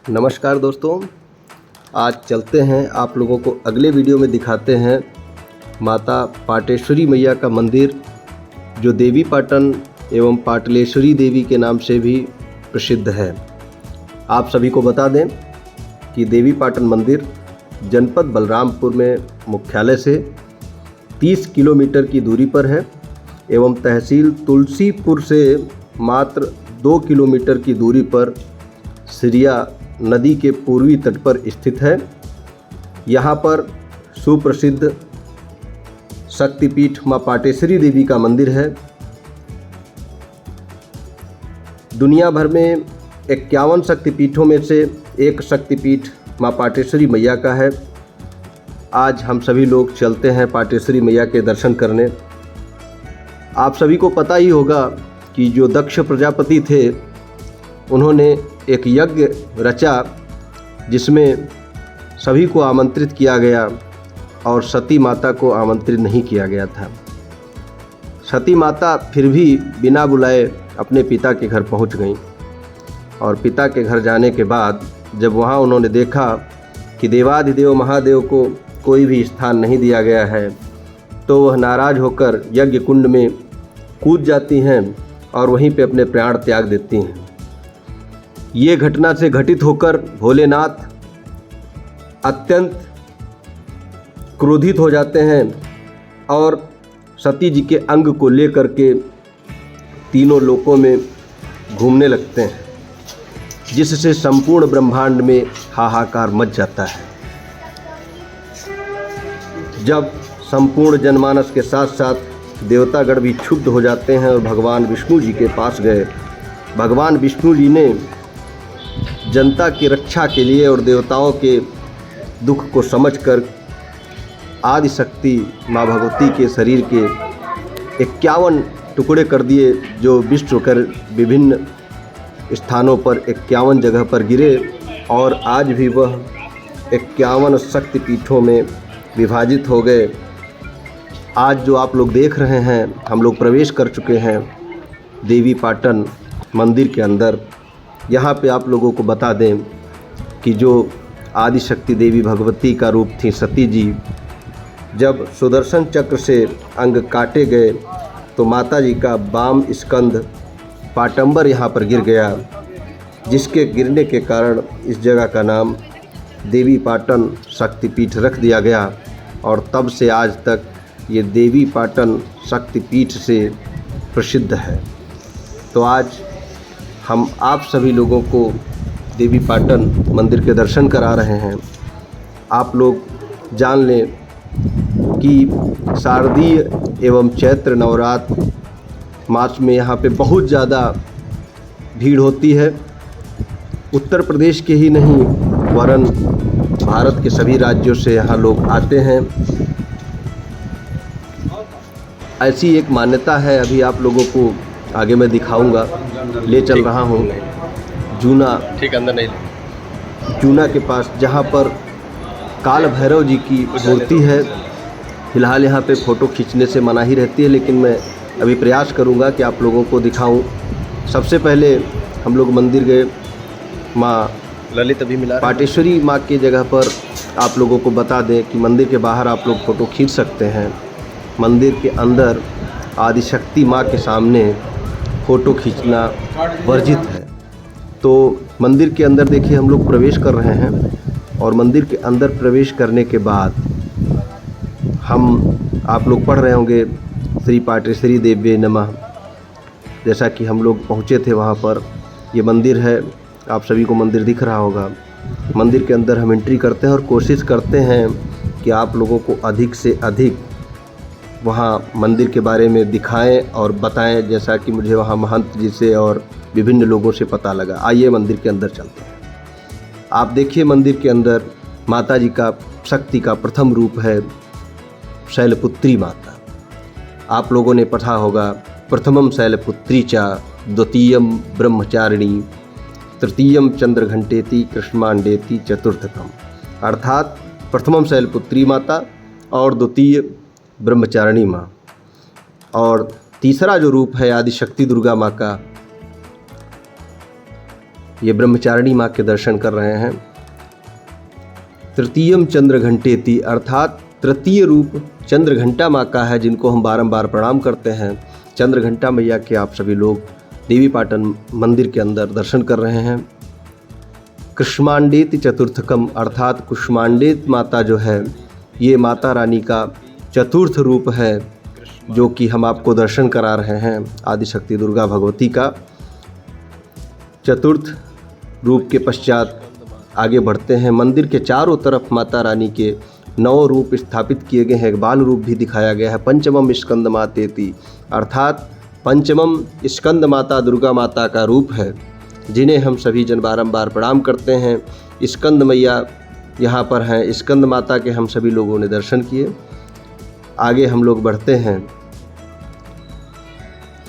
नमस्कार दोस्तों, आज चलते हैं आप लोगों को अगले वीडियो में दिखाते हैं माता पाटेश्वरी मैया का मंदिर, जो देवी पाटन एवं पाटलेश्वरी देवी के नाम से भी प्रसिद्ध है। आप सभी को बता दें कि देवी पाटन मंदिर जनपद बलरामपुर में मुख्यालय से 30 किलोमीटर की दूरी पर है एवं तहसील तुलसीपुर से मात्र 2 किलोमीटर की दूरी पर सिरिया नदी के पूर्वी तट पर स्थित है। यहाँ पर सुप्रसिद्ध शक्तिपीठ माँ पाटेश्वरी देवी का मंदिर है। दुनिया भर में 51 शक्तिपीठों में से एक शक्तिपीठ माँ पाटेश्वरी मैया का है। आज हम सभी लोग चलते हैं पाटेश्वरी मैया के दर्शन करने। आप सभी को पता ही होगा कि जो दक्ष प्रजापति थे, उन्होंने एक यज्ञ रचा जिसमें सभी को आमंत्रित किया गया और सती माता को आमंत्रित नहीं किया गया था। सती माता फिर भी बिना बुलाए अपने पिता के घर पहुंच गईं और पिता के घर जाने के बाद जब वहां उन्होंने देखा कि देवाधिदेव महादेव को कोई भी स्थान नहीं दिया गया है, तो वह नाराज़ होकर यज्ञ कुंड में कूद जाती हैं और वहीं पे अपने प्राण त्याग देती हैं। ये घटना से घटित होकर भोलेनाथ अत्यंत क्रोधित हो जाते हैं और सती जी के अंग को लेकर के तीनों लोकों में घूमने लगते हैं, जिससे संपूर्ण ब्रह्मांड में हाहाकार मच जाता है। जब संपूर्ण जनमानस के साथ साथ देवतागण भी क्षुब्ध हो जाते हैं और भगवान विष्णु जी के पास गए। भगवान विष्णु जी ने जनता की रक्षा के लिए और देवताओं के दुख को समझकर आदिशक्ति माँ भगवती के शरीर के 51 टुकड़े कर दिए, जो विश्व कर विभिन्न स्थानों पर 51 जगह पर गिरे और आज भी वह 51 शक्तिपीठों में विभाजित हो गए। आज जो आप लोग देख रहे हैं, हम लोग प्रवेश कर चुके हैं देवी पाटन मंदिर के अंदर। यहाँ पे आप लोगों को बता दें कि जो आदिशक्ति देवी भगवती का रूप थी सती जी, जब सुदर्शन चक्र से अंग काटे गए तो माता जी का वाम स्कंध पाटंबर यहाँ पर गिर गया, जिसके गिरने के कारण इस जगह का नाम देवी पाटन शक्तिपीठ रख दिया गया और तब से आज तक ये देवी पाटन शक्तिपीठ से प्रसिद्ध है। तो आज हम आप सभी लोगों को देवी पाटन मंदिर के दर्शन करा रहे हैं। आप लोग जान लें कि शारदीय एवं चैत्र नवरात्र मास में यहाँ पे बहुत ज़्यादा भीड़ होती है। उत्तर प्रदेश के ही नहीं वरन भारत के सभी राज्यों से यहाँ लोग आते हैं। ऐसी एक मान्यता है, अभी आप लोगों को आगे मैं दिखाऊंगा। ले चल रहा हूँ जूना, ठीक अंदर नहीं, जूना के पास, जहाँ पर काल भैरव जी की मूर्ति है। फिलहाल यहाँ पे फ़ोटो खींचने से मनाही रहती है, लेकिन मैं अभी प्रयास करूँगा कि आप लोगों को दिखाऊं। सबसे पहले हम लोग मंदिर गए, माँ ललित अभी मिला पाटेश्वरी माँ की जगह पर। आप लोगों को बता दें कि मंदिर के बाहर आप लोग फ़ोटो खींच सकते हैं। मंदिर के अंदर आदिशक्ति माँ के सामने फ़ोटो खींचना वर्जित है। तो मंदिर के अंदर देखिए हम लोग प्रवेश कर रहे हैं और मंदिर के अंदर प्रवेश करने के बाद आप लोग पढ़ रहे होंगे श्री पाटेश्वरी देवी नमः। जैसा कि हम लोग पहुँचे थे वहाँ पर, ये मंदिर है, आप सभी को मंदिर दिख रहा होगा। मंदिर के अंदर हम एंट्री करते हैं और कोशिश करते हैं कि आप लोगों को अधिक से अधिक वहाँ मंदिर के बारे में दिखाएं और बताएं, जैसा कि मुझे वहाँ महंत जी से और विभिन्न लोगों से पता लगा। आइए मंदिर के अंदर चलते हैं। आप देखिए मंदिर के अंदर माता जी का शक्ति का प्रथम रूप है शैलपुत्री माता। आप लोगों ने पढ़ा होगा, प्रथमम शैलपुत्री चा द्वितीयम ब्रह्मचारिणी तृतीयम चंद्रघंटेति कृष्णमांडेति चतुर्थकम। अर्थात प्रथमम शैलपुत्री माता और द्वितीय ब्रह्मचारिणी माँ, और तीसरा जो रूप है आदिशक्ति दुर्गा माँ का, ये ब्रह्मचारिणी माँ के दर्शन कर रहे हैं। तृतीयम चंद्र घंटेति, अर्थात तृतीय रूप चंद्र घंटा माँ का है, जिनको हम बारंबार प्रणाम करते हैं। चंद्र घंटा मैया के आप सभी लोग देवी पाटन मंदिर के अंदर दर्शन कर रहे हैं। कुष्मांडेति चतुर्थकम, अर्थात कुष्मांडेत माता जो है ये माता रानी का चतुर्थ रूप है, जो कि हम आपको दर्शन करा रहे हैं। आदिशक्ति दुर्गा भगवती का चतुर्थ रूप के पश्चात आगे बढ़ते हैं। मंदिर के चारों तरफ माता रानी के 9 रूप स्थापित किए गए हैं। एक बाल रूप भी दिखाया गया है। पंचमम स्कंद मातेति, अर्थात पंचमम स्कंद माता दुर्गा माता का रूप है, जिन्हें हम सभी जन बारंबार प्रणाम करते हैं। स्कंद मैया यहाँ पर हैं। स्कंद माता के हम सभी लोगों ने दर्शन किए। आगे हम लोग बढ़ते हैं।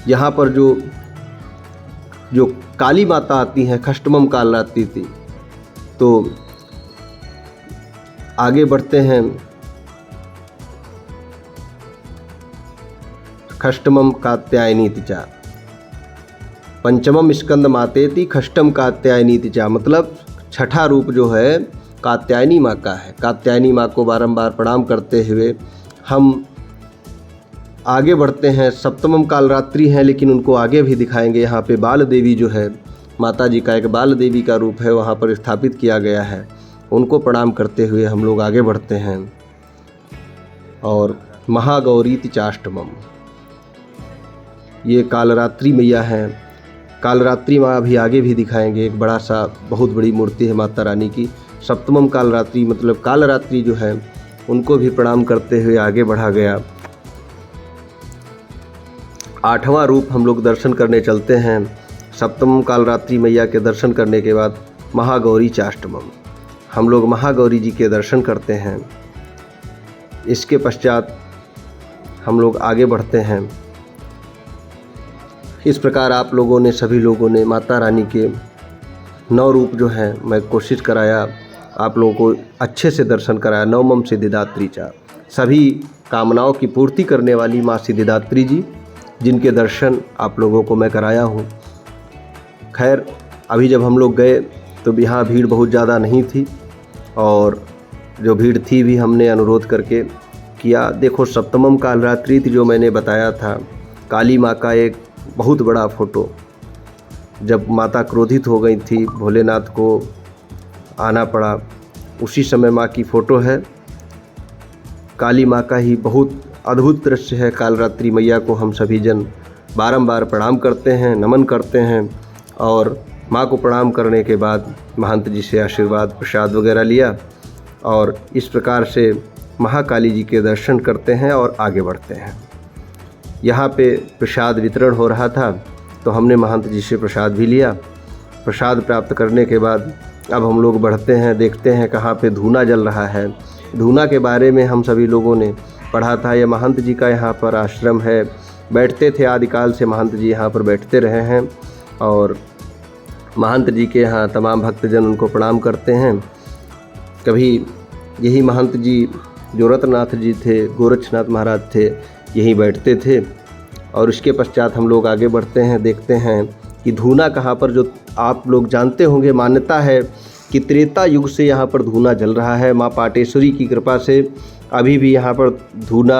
यहाँ पर जो काली माता आती हैं, खष्टमम कालरात्रि थी, तो आगे बढ़ते हैं। खष्टमम कात्यायनी तिचा, पंचमम स्कंद मातेति खष्टम कात्यायनी तिचा, मतलब छठा रूप जो है कात्यायनी माँ का है। कात्यायनी माँ को बारंबार प्रणाम करते हुए हम आगे बढ़ते हैं। सप्तमम कालरात्रि हैं, लेकिन उनको आगे भी दिखाएंगे। यहाँ पे बाल देवी जो है, माता जी का एक बाल देवी का रूप है, वहाँ पर स्थापित किया गया है। उनको प्रणाम करते हुए हम लोग आगे बढ़ते हैं। और महागौरीति चाष्टमम, ये कालरात्रि मैया हैं। कालरात्रि माँ अभी आगे भी दिखाएंगे। एक बड़ा सा बहुत बड़ी मूर्ति है माता रानी की। सप्तमम कालरात्रि मतलब कालरात्रि जो है, उनको भी प्रणाम करते हुए आगे बढ़ा गया। 8वां रूप हम लोग दर्शन करने चलते हैं। सप्तमम कालरात्रि मैया के दर्शन करने के बाद महागौरी चाष्टमम, हम लोग महागौरी जी के दर्शन करते हैं। इसके पश्चात हम लोग आगे बढ़ते हैं। इस प्रकार आप लोगों ने, सभी लोगों ने माता रानी के 9 रूप जो हैं, मैं कोशिश कराया आप लोगों को अच्छे से दर्शन कराया। नवमम सिद्धिदात्री चा, सभी कामनाओं की पूर्ति करने वाली माँ सिद्धिदात्री जी, जिनके दर्शन आप लोगों को मैं कराया हूँ। खैर, अभी जब हम लोग गए तो यहाँ भीड़ बहुत ज़्यादा नहीं थी, और जो भीड़ थी भी हमने अनुरोध करके किया। देखो, सप्तमम कालरात्रि जो मैंने बताया था, काली माँ का एक बहुत बड़ा फोटो, जब माता क्रोधित हो गई थी, भोलेनाथ को आना पड़ा, उसी समय माँ की फ़ोटो है। काली माँ का ही बहुत अद्भुत दृश्य है। कालरात्रि मैया को हम सभी जन बारंबार प्रणाम करते हैं, नमन करते हैं, और माँ को प्रणाम करने के बाद महंत जी से आशीर्वाद प्रसाद वगैरह लिया, और इस प्रकार से महाकाली जी के दर्शन करते हैं और आगे बढ़ते हैं। यहाँ पे प्रसाद वितरण हो रहा था, तो हमने महंत जी से प्रसाद भी लिया। प्रसाद प्राप्त करने के बाद अब हम लोग बढ़ते हैं, देखते हैं कहाँ पे धूना जल रहा है। धूना के बारे में हम सभी लोगों ने पढ़ा था। यह महंत जी का यहाँ पर आश्रम है, बैठते थे आदिकाल से महंत जी यहाँ पर बैठते रहे हैं, और महंत जी के यहाँ तमाम भक्तजन उनको प्रणाम करते हैं। कभी यही महंत जी जो रत्ननाथ जी थे, गोरक्षनाथ महाराज थे, यहीं बैठते थे। और उसके पश्चात हम लोग आगे बढ़ते हैं, देखते हैं कि धूना कहाँ पर, जो आप लोग जानते होंगे, मान्यता है कि त्रेता युग से यहाँ पर धूना जल रहा है। माँ पाटेश्वरी की कृपा से अभी भी यहाँ पर धूना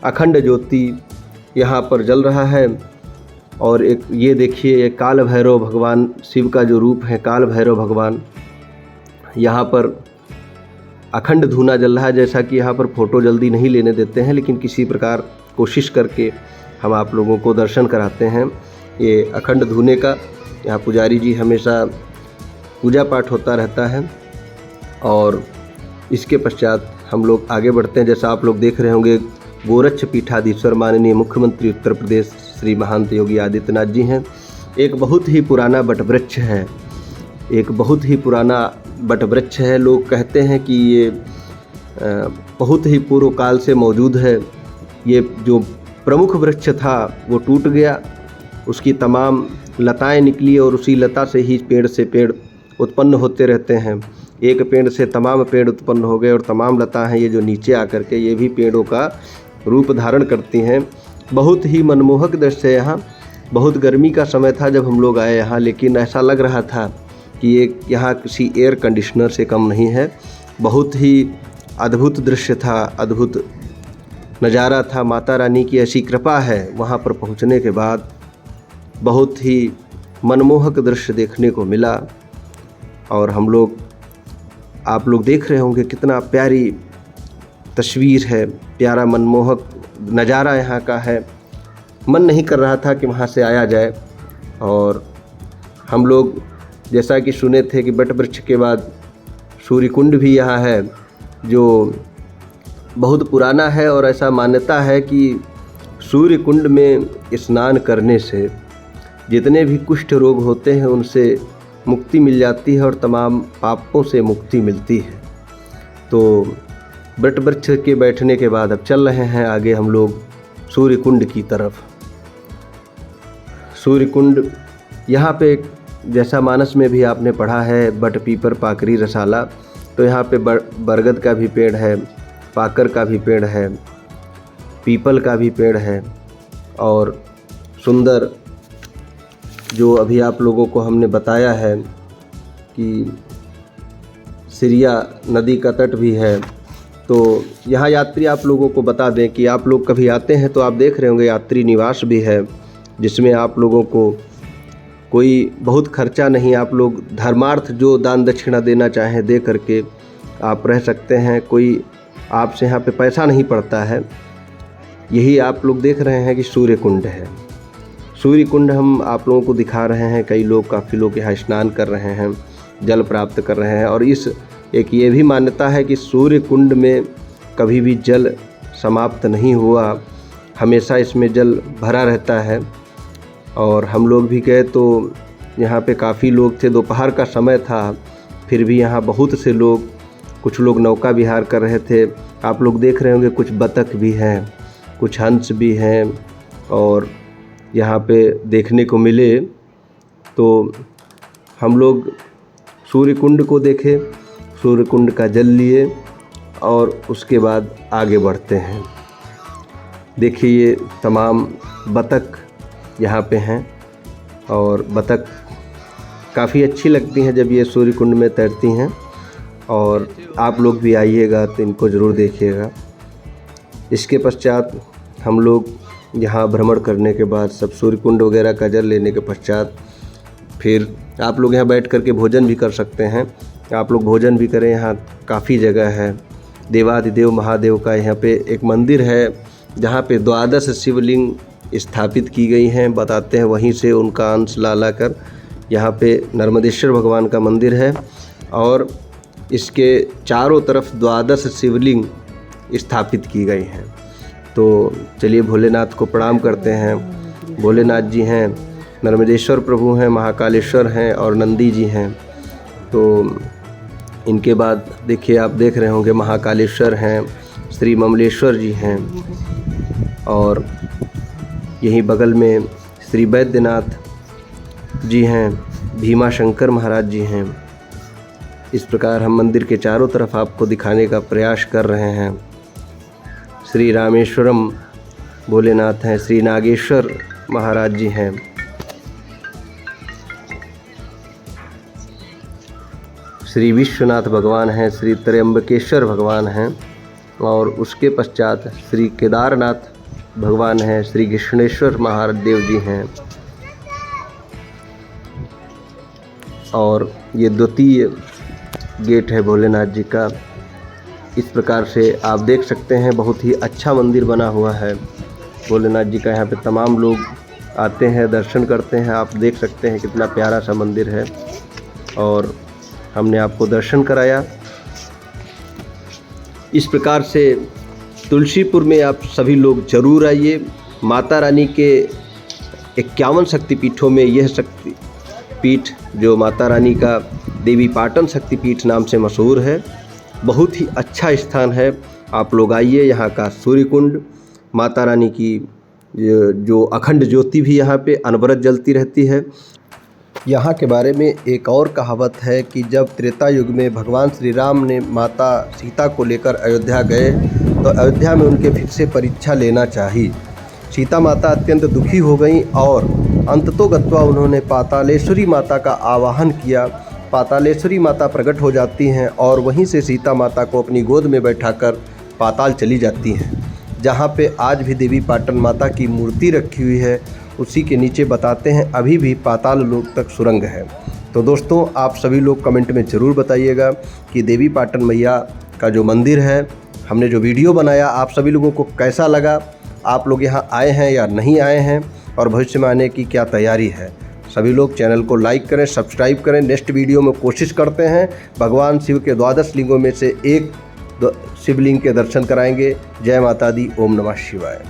अखंड ज्योति यहाँ पर जल रहा है। और एक ये देखिए, ये काल भैरव भगवान शिव का जो रूप है, काल भैरव भगवान, यहाँ पर अखंड धूना जल रहा है। जैसा कि यहाँ पर फ़ोटो जल्दी नहीं लेने देते हैं, लेकिन किसी प्रकार कोशिश करके हम आप लोगों को दर्शन कराते हैं। ये अखंड धूने का यहाँ पुजारी जी हमेशा पूजा पाठ होता रहता है। और इसके पश्चात हम लोग आगे बढ़ते हैं। जैसा आप लोग देख रहे होंगे, गोरक्ष पीठाधीश्वर माननीय मुख्यमंत्री उत्तर प्रदेश श्री महंत योगी आदित्यनाथ जी हैं। एक बहुत ही पुराना बटवृक्ष है, एक बहुत ही पुराना बटवृक्ष है। लोग कहते हैं कि ये बहुत ही पूर्व काल से मौजूद है। ये जो प्रमुख वृक्ष था वो टूट गया, उसकी तमाम लताएं निकली, और उसी लता से ही पेड़ से पेड़ उत्पन्न होते रहते हैं। एक पेड़ से तमाम पेड़ उत्पन्न हो गए, और तमाम लता हैं ये जो नीचे आकर के ये भी पेड़ों का रूप धारण करती हैं। बहुत ही मनमोहक दृश्य है यहाँ। बहुत गर्मी का समय था जब हम लोग आए यहाँ, लेकिन ऐसा लग रहा था कि ये यहाँ किसी एयर कंडीशनर से कम नहीं है। बहुत ही अद्भुत दृश्य था, अद्भुत नज़ारा था। माता रानी की ऐसी कृपा है वहाँ पर पहुँचने के बाद, बहुत ही मनमोहक दृश्य देखने को मिला। और हम लोग, आप लोग देख रहे होंगे कितना प्यारी तस्वीर है, प्यारा मनमोहक नज़ारा यहाँ का है। मन नहीं कर रहा था कि वहाँ से आया जाए। और हम लोग जैसा कि सुने थे कि बट वृक्ष के बाद सूर्य कुंड भी यहाँ है, जो बहुत पुराना है। और ऐसा मान्यता है कि सूर्य कुंड में स्नान करने से जितने भी कुष्ठ रोग होते हैं उनसे मुक्ति मिल जाती है और तमाम पापों से मुक्ति मिलती है। तो बट वृक्ष के बैठने के बाद अब चल रहे हैं आगे हम लोग सूर्य कुंड की तरफ। सूर्य कुंड यहाँ पे जैसा मानस में भी आपने पढ़ा है, बट पीपर पाकरी रसाला, तो यहाँ पे बरगद का भी पेड़ है, पाकर का भी पेड़ है, पीपल का भी पेड़ है। और सुंदर जो अभी आप लोगों को हमने बताया है कि सिरिया नदी का तट भी है। तो यहाँ यात्री आप लोगों को बता दें कि आप लोग कभी आते हैं तो आप देख रहे होंगे यात्री निवास भी है, जिसमें आप लोगों को कोई बहुत खर्चा नहीं, आप लोग धर्मार्थ जो दान दक्षिणा देना चाहें दे करके आप रह सकते हैं। कोई आपसे यहाँ पे पैसा नहीं पड़ता है। यही आप लोग देख रहे हैं कि सूर्य कुंड है। सूर्य कुंड हम आप लोगों को दिखा रहे हैं। कई लोग, काफ़ी लोग यहाँ स्नान कर रहे हैं, जल प्राप्त कर रहे हैं। और इस एक ये भी मान्यता है कि सूर्य कुंड में कभी भी जल समाप्त नहीं हुआ, हमेशा इसमें जल भरा रहता है। और हम लोग भी गए तो यहाँ पे काफ़ी लोग थे, दोपहर का समय था, फिर भी यहाँ बहुत से लोग, कुछ लोग नौका विहार कर रहे थे। आप लोग देख रहे होंगे कुछ बतख भी हैं, कुछ हंस भी हैं और यहाँ पे देखने को मिले। तो हम लोग सूर्य कुंड को देखे, सूर्य कुंड का जल लिए और उसके बाद आगे बढ़ते हैं। देखिए ये तमाम बतख यहाँ पे हैं और बतख काफ़ी अच्छी लगती हैं जब ये सूर्य कुंड में तैरती हैं। और आप लोग भी आइएगा तो इनको ज़रूर देखिएगा। इसके पश्चात हम लोग यहाँ भ्रमण करने के बाद, सब सूर्य कुंड वगैरह का जल लेने के पश्चात, फिर आप लोग यहाँ बैठ कर के भोजन भी कर सकते हैं। आप लोग भोजन भी करें, यहाँ काफ़ी जगह है। देवाधिदेव महादेव का यहाँ पे एक मंदिर है जहाँ पे 12 शिवलिंग स्थापित की गई हैं। बताते हैं वहीं से उनका अंश ला ला कर यहाँ पे नर्मदेश्वर भगवान का मंदिर है और इसके चारों तरफ 12 शिवलिंग स्थापित की गई हैं। तो चलिए भोलेनाथ को प्रणाम करते हैं। भोलेनाथ जी हैं, नर्मदेश्वर प्रभु हैं, महाकालेश्वर हैं और नंदी जी हैं। तो इनके बाद देखिए, आप देख रहे होंगे महाकालेश्वर हैं, श्री ममलेश्वर जी हैं और यहीं बगल में श्री वैद्यनाथ जी हैं, भीमा शंकर महाराज जी हैं। इस प्रकार हम मंदिर के चारों तरफ आपको दिखाने का प्रयास कर रहे हैं। श्री रामेश्वरम भोलेनाथ हैं, श्री नागेश्वर महाराज जी हैं, श्री विश्वनाथ भगवान हैं, श्री त्र्यंबकेश्वर भगवान हैं और उसके पश्चात श्री केदारनाथ भगवान हैं, श्री कृष्णेश्वर महादेव जी हैं। और ये द्वितीय गेट है भोलेनाथ जी का। इस प्रकार से आप देख सकते हैं, बहुत ही अच्छा मंदिर बना हुआ है भोलेनाथ जी का। यहाँ पे तमाम लोग आते हैं, दर्शन करते हैं। आप देख सकते हैं कितना प्यारा सा मंदिर है और हमने आपको दर्शन कराया। इस प्रकार से तुलसीपुर में आप सभी लोग ज़रूर आइए। माता रानी के 51 शक्तिपीठों में यह शक्तिपीठ, जो माता रानी का देवी पाटन शक्तिपीठ नाम से मशहूर है, बहुत ही अच्छा स्थान है। आप लोग आइए। यहाँ का सूर्य कुंड, माता रानी की जो अखंड ज्योति भी यहाँ पे अनवरत जलती रहती है। यहाँ के बारे में एक और कहावत है कि जब त्रेता युग में भगवान श्री राम ने माता सीता को लेकर अयोध्या गए तो अयोध्या में उनके फिर से परीक्षा लेना चाहिए। सीता माता अत्यंत दुखी हो गईं और अंततोगत्वा उन्होंने पातालेश्वरी माता का आवाहन किया पातालेश्वरी माता प्रकट हो जाती हैं और वहीं से सीता माता को अपनी गोद में बैठाकर पाताल चली जाती हैं। जहाँ पे आज भी देवी पाटन माता की मूर्ति रखी हुई है, उसी के नीचे बताते हैं अभी भी पाताल लोक तक सुरंग है। तो दोस्तों, आप सभी लोग कमेंट में ज़रूर बताइएगा कि देवी पाटन मैया का जो मंदिर है, हमने जो वीडियो बनाया, आप सभी लोगों को कैसा लगा। आप लोग यहाँ आए हैं या नहीं आए हैं और भविष्य में आने की क्या तैयारी है। सभी लोग चैनल को लाइक करें, सब्सक्राइब करें। नेक्स्ट वीडियो में कोशिश करते हैं भगवान शिव के 12 लिंगों में से एक शिवलिंग के दर्शन कराएंगे। जय माता दी, ओम नमः शिवाय।